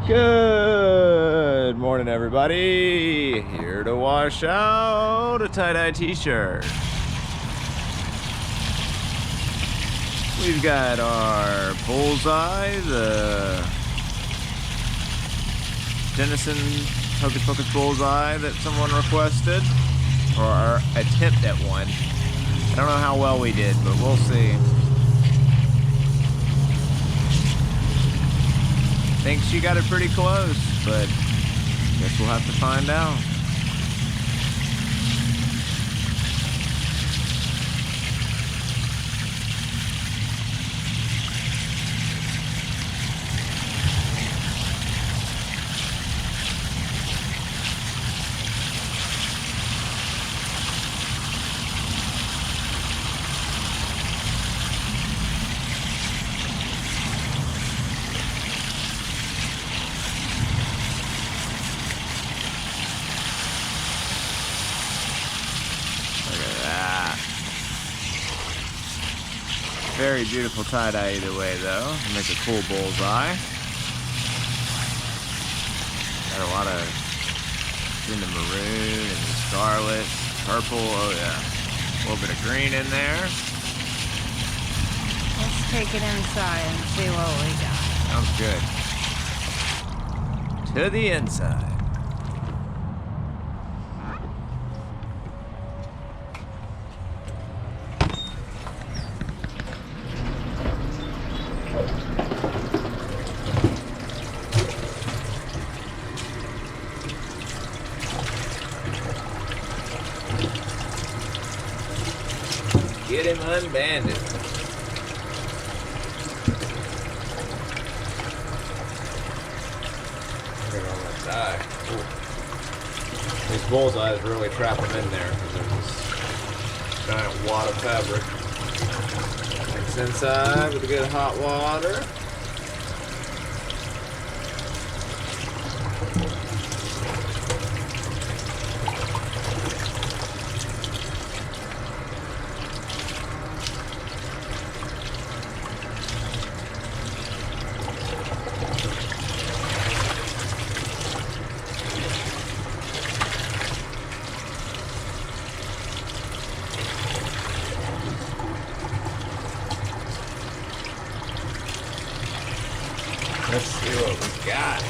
Good morning, everybody. Here to wash out a tie-dye t-shirt. We've got our bullseye, the Dennison Hocus Pocus bullseye that someone requested, or our attempt at one. I don't know how well we did, but we'll see. I think she got it pretty close, but guess we'll have to find out. Very beautiful tie-dye either way, though. Make a cool bullseye. Got a lot of in the maroon and the scarlet, purple. Oh yeah, a little bit of green in there. Let's take it inside and see what we got. Sounds good. To the inside. Get him unbanded. Look at all that dye. Ooh. These bullseyes really trap them in there because there's this giant wad of fabric. Mix inside with a good hot water. Let's see what we got.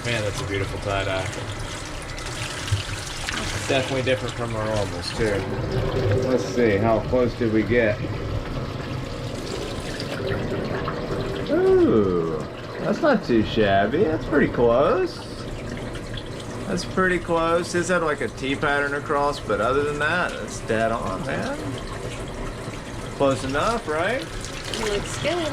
Man, that's a beautiful tie-dye. It's definitely different from our normals, too. Let's see, how close did we get? Ooh, that's not too shabby. That's pretty close. That's pretty close. His had like a T pattern across, but other than that, it's dead on, man. Close enough, right? Looks good.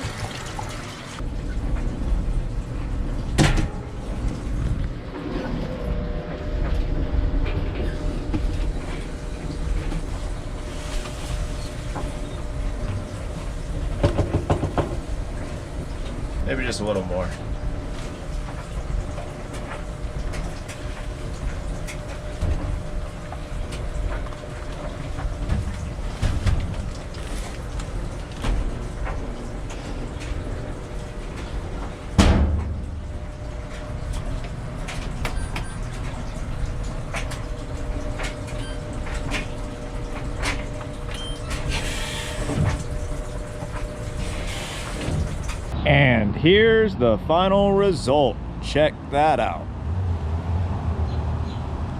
Maybe just a little more. And here's the final result. Check that out.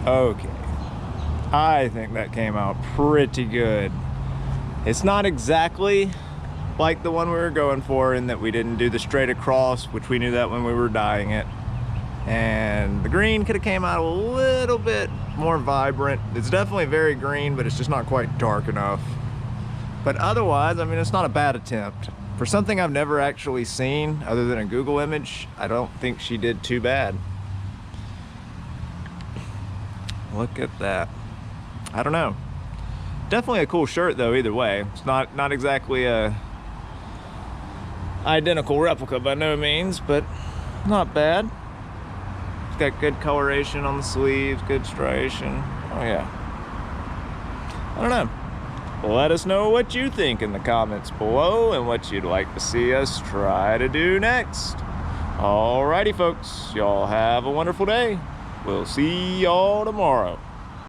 Okay. I think that came out pretty good. It's not exactly like the one we were going for in that we didn't do the straight across, which we knew that when we were dyeing it. And the green could have came out a little bit more vibrant. It's definitely very green, but it's just not quite dark enough. But otherwise, I mean, it's not a bad attempt. For something I've never actually seen other than a Google image, I don't think she did too bad. Look at that. I don't know. Definitely a cool shirt though, either way. It's not exactly a identical replica by no means, but not bad. It's got good coloration on the sleeves, good striation. Oh yeah. I don't know. Let us know what you think in the comments below and what you'd like to see us try to do next Alrighty folks, y'all have a wonderful day. We'll see y'all tomorrow.